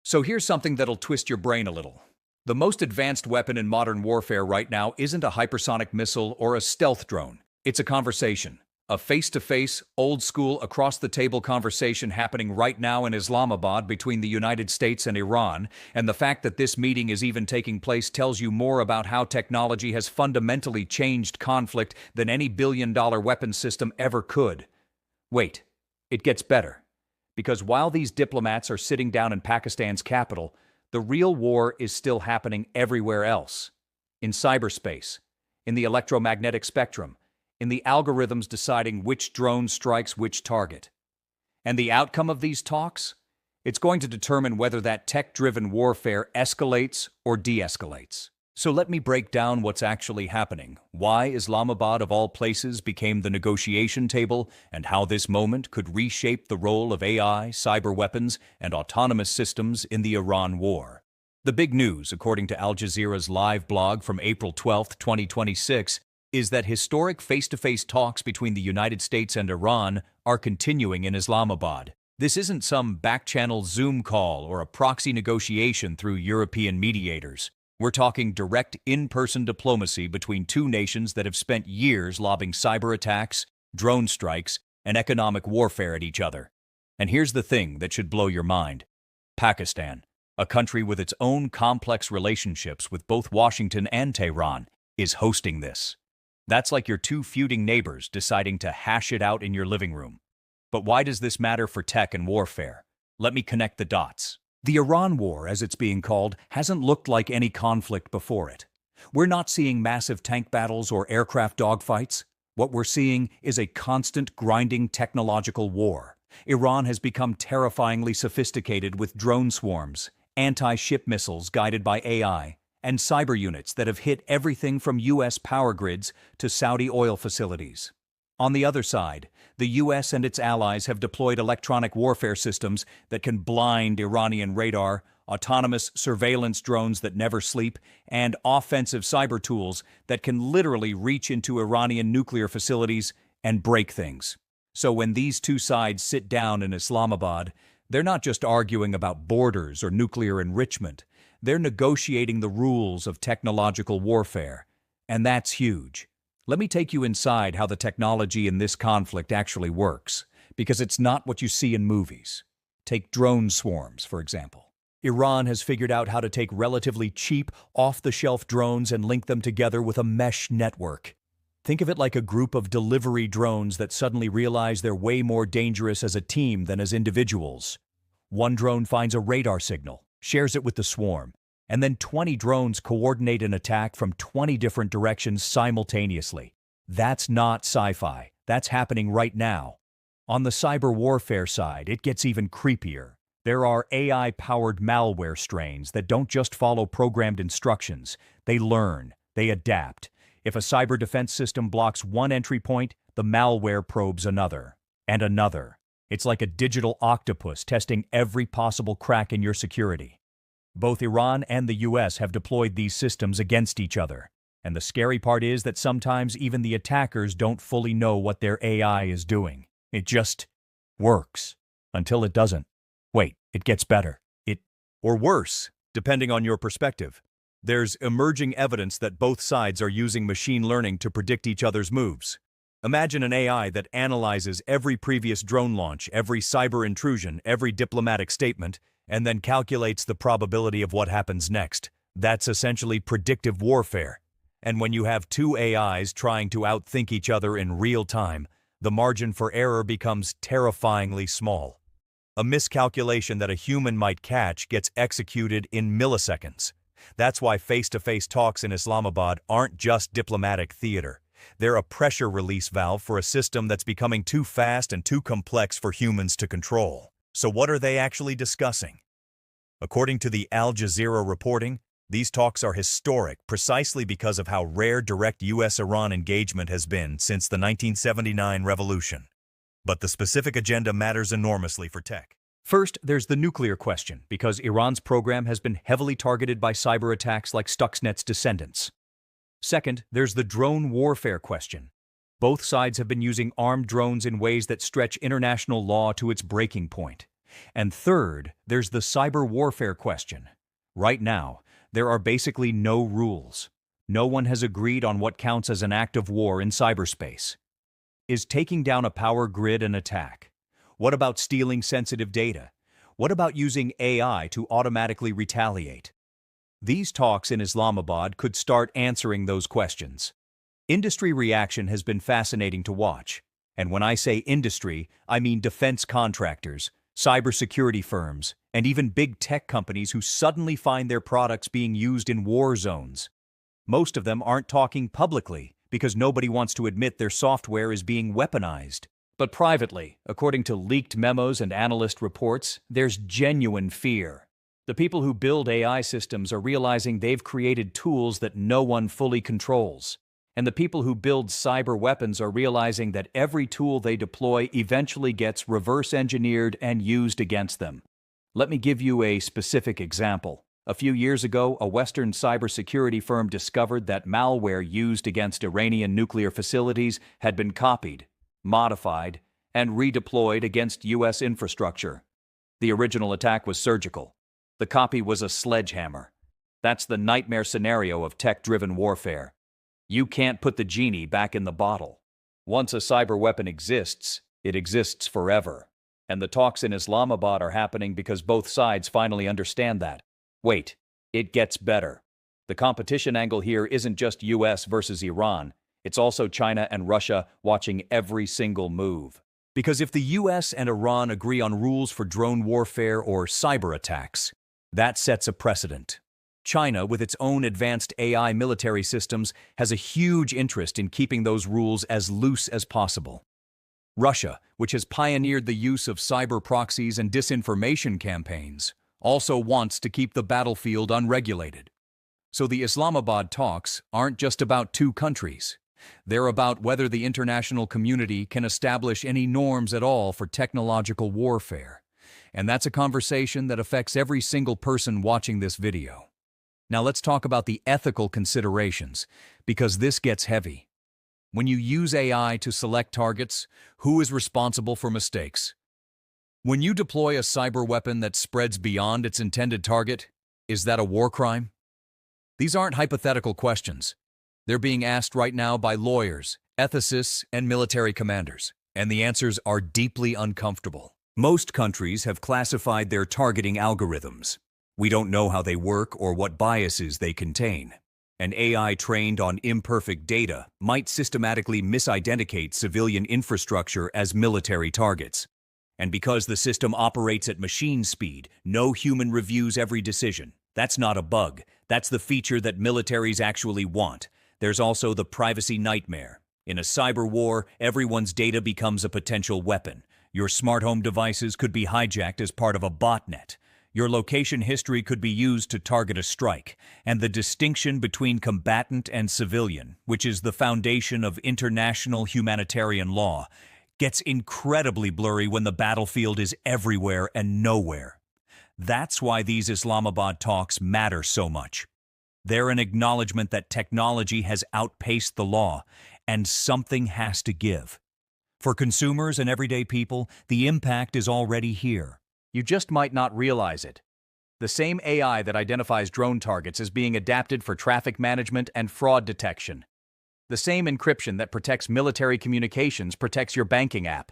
So here's something that'll twist your brain a little. The most advanced weapon in modern warfare right now isn't a hypersonic missile or a stealth drone. It's a conversation. A face-to-face, old-school, across-the-table conversation happening right now in Islamabad between the United States and Iran, and the fact that this meeting is even taking place tells you more about how technology has fundamentally changed conflict than any billion-dollar weapons system ever could. Wait, it gets better. Because while these diplomats are sitting down in Pakistan's capital, the real war is still happening everywhere else. In cyberspace, in the electromagnetic spectrum, in the algorithms deciding which drone strikes which target. And the outcome of these talks? It's going to determine whether that tech-driven warfare escalates or de-escalates. So let me break down what's actually happening, why Islamabad of all places became the negotiation table, and how this moment could reshape the role of AI, cyber weapons, and autonomous systems in the Iran war. The big news, according to Al Jazeera's live blog from April 12, 2026, is that historic face-to-face talks between the United States and Iran are continuing in Islamabad. This isn't some back-channel Zoom call or a proxy negotiation through European mediators. We're talking direct in-person diplomacy between two nations that have spent years lobbing cyber attacks, drone strikes, and economic warfare at each other. And here's the thing that should blow your mind. Pakistan, a country with its own complex relationships with both Washington and Tehran, is hosting this. That's like your two feuding neighbors deciding to hash it out in your living room. But why does this matter for tech and warfare? Let me connect the dots. The Iran war, as it's being called, hasn't looked like any conflict before it. We're not seeing massive tank battles or aircraft dogfights. What we're seeing is a constant, grinding technological war. Iran has become terrifyingly sophisticated with drone swarms, anti-ship missiles guided by AI, and cyber units that have hit everything from U.S. power grids to Saudi oil facilities. On the other side, the U.S. and its allies have deployed electronic warfare systems that can blind Iranian radar, autonomous surveillance drones that never sleep, and offensive cyber tools that can literally reach into Iranian nuclear facilities and break things. So when these two sides sit down in Islamabad, they're not just arguing about borders or nuclear enrichment. They're negotiating the rules of technological warfare. And that's huge. Let me take you inside how the technology in this conflict actually works, because it's not what you see in movies. Take drone swarms, for example. Iran has figured out how to take relatively cheap, off-the-shelf drones and link them together with a mesh network. Think of it like a group of delivery drones that suddenly realize they're way more dangerous as a team than as individuals. One drone finds a radar signal, shares it with the swarm, and then 20 drones coordinate an attack from 20 different directions simultaneously. That's not sci-fi. That's happening right now. On the cyber warfare side, it gets even creepier. There are AI-powered malware strains that don't just follow programmed instructions. They learn, they adapt. If a cyber defense system blocks one entry point, the malware probes another, and another. It's like a digital octopus testing every possible crack in your security. Both Iran and the US have deployed these systems against each other. And the scary part is that sometimes even the attackers don't fully know what their AI is doing. It just works. Until it doesn't. Wait, it gets better. Or worse, depending on your perspective. There's emerging evidence that both sides are using machine learning to predict each other's moves. Imagine an AI that analyzes every previous drone launch, every cyber intrusion, every diplomatic statement, and then calculates the probability of what happens next. That's essentially predictive warfare. And when you have two AIs trying to outthink each other in real time, the margin for error becomes terrifyingly small. A miscalculation that a human might catch gets executed in milliseconds. That's why face-to-face talks in Islamabad aren't just diplomatic theater. They're a pressure release valve for a system that's becoming too fast and too complex for humans to control. So what are they actually discussing? According to the Al Jazeera reporting, these talks are historic precisely because of how rare direct US-Iran engagement has been since the 1979 revolution. But the specific agenda matters enormously for tech. First, there's the nuclear question, because Iran's program has been heavily targeted by cyber attacks like Stuxnet's descendants. Second, there's the drone warfare question. Both sides have been using armed drones in ways that stretch international law to its breaking point. And third, there's the cyber warfare question. Right now, there are basically no rules. No one has agreed on what counts as an act of war in cyberspace. Is taking down a power grid an attack? What about stealing sensitive data? What about using AI to automatically retaliate? These talks in Islamabad could start answering those questions. Industry reaction has been fascinating to watch. And when I say industry, I mean defense contractors, cybersecurity firms, and even big tech companies who suddenly find their products being used in war zones. Most of them aren't talking publicly because nobody wants to admit their software is being weaponized. But privately, according to leaked memos and analyst reports, there's genuine fear. The people who build AI systems are realizing they've created tools that no one fully controls. And the people who build cyber weapons are realizing that every tool they deploy eventually gets reverse-engineered and used against them. Let me give you a specific example. A few years ago, a Western cybersecurity firm discovered that malware used against Iranian nuclear facilities had been copied, modified, and redeployed against U.S. infrastructure. The original attack was surgical. The copy was a sledgehammer. That's the nightmare scenario of tech-driven warfare. You can't put the genie back in the bottle. Once a cyber weapon exists, it exists forever. And the talks in Islamabad are happening because both sides finally understand that. Wait, it gets better. The competition angle here isn't just US versus Iran, it's also China and Russia watching every single move. Because if the US and Iran agree on rules for drone warfare or cyber attacks, that sets a precedent. China, with its own advanced AI military systems, has a huge interest in keeping those rules as loose as possible. Russia, which has pioneered the use of cyber proxies and disinformation campaigns, also wants to keep the battlefield unregulated. So the Islamabad talks aren't just about two countries. They're about whether the international community can establish any norms at all for technological warfare. And that's a conversation that affects every single person watching this video. Now let's talk about the ethical considerations, because this gets heavy. When you use AI to select targets, who is responsible for mistakes? When you deploy a cyber weapon that spreads beyond its intended target, is that a war crime? These aren't hypothetical questions. They're being asked right now by lawyers, ethicists, and military commanders, and the answers are deeply uncomfortable. Most countries have classified their targeting algorithms. We don't know how they work or what biases they contain. An AI trained on imperfect data might systematically misidenticate civilian infrastructure as military targets. And because the system operates at machine speed, no human reviews every decision. That's not a bug. That's the feature that militaries actually want. There's also the privacy nightmare. In a cyber war, everyone's data becomes a potential weapon. Your smart home devices could be hijacked as part of a botnet. Your location history could be used to target a strike, and the distinction between combatant and civilian, which is the foundation of international humanitarian law, gets incredibly blurry when the battlefield is everywhere and nowhere. That's why these Islamabad talks matter so much. They're an acknowledgement that technology has outpaced the law, and something has to give. For consumers and everyday people, the impact is already here. You just might not realize it. The same AI that identifies drone targets is being adapted for traffic management and fraud detection. The same encryption that protects military communications protects your banking app.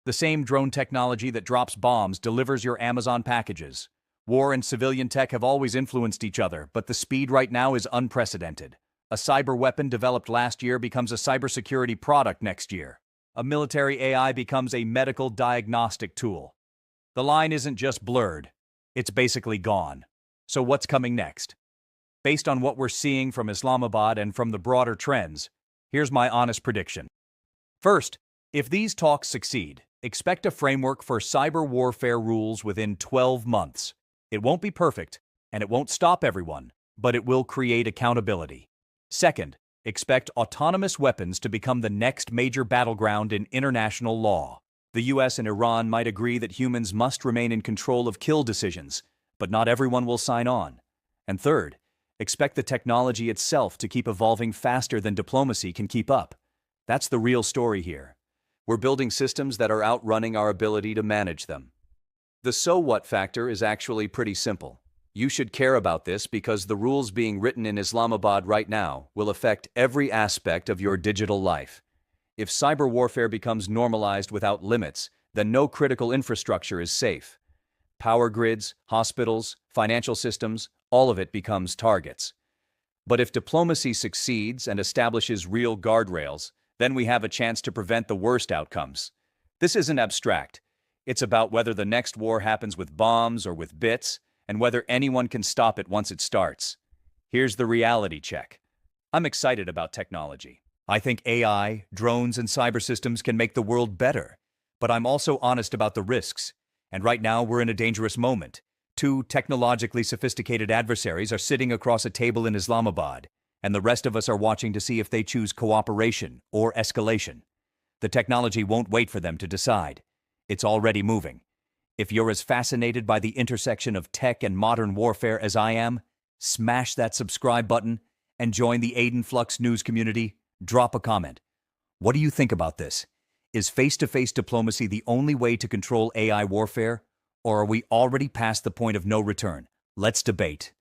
The same drone technology that drops bombs delivers your Amazon packages. War and civilian tech have always influenced each other, but the speed right now is unprecedented. A cyber weapon developed last year becomes a cybersecurity product next year. A military AI becomes a medical diagnostic tool. The line isn't just blurred, it's basically gone. So what's coming next? Based on what we're seeing from Islamabad and from the broader trends, here's my honest prediction. First, if these talks succeed, expect a framework for cyber warfare rules within 12 months. It won't be perfect, and it won't stop everyone, but it will create accountability. Second, expect autonomous weapons to become the next major battleground in international law. The US and Iran might agree that humans must remain in control of kill decisions, but not everyone will sign on. And third, expect the technology itself to keep evolving faster than diplomacy can keep up. That's the real story here. We're building systems that are outrunning our ability to manage them. The so what factor is actually pretty simple. You should care about this because the rules being written in Islamabad right now will affect every aspect of your digital life. If cyber warfare becomes normalized without limits, then no critical infrastructure is safe. Power grids, hospitals, financial systems, all of it becomes targets. But if diplomacy succeeds and establishes real guardrails, then we have a chance to prevent the worst outcomes. This isn't abstract. It's about whether the next war happens with bombs or with bits, and whether anyone can stop it once it starts. Here's the reality check. I'm excited about technology. I think AI, drones, and cyber systems can make the world better. But I'm also honest about the risks. And right now, we're in a dangerous moment. Two technologically sophisticated adversaries are sitting across a table in Islamabad, and the rest of us are watching to see if they choose cooperation or escalation. The technology won't wait for them to decide. It's already moving. If you're as fascinated by the intersection of tech and modern warfare as I am, smash that subscribe button and join the Aydan Flux news community. Drop a comment. What do you think about this? Is face-to-face diplomacy the only way to control AI warfare? Or are we already past the point of no return? Let's debate.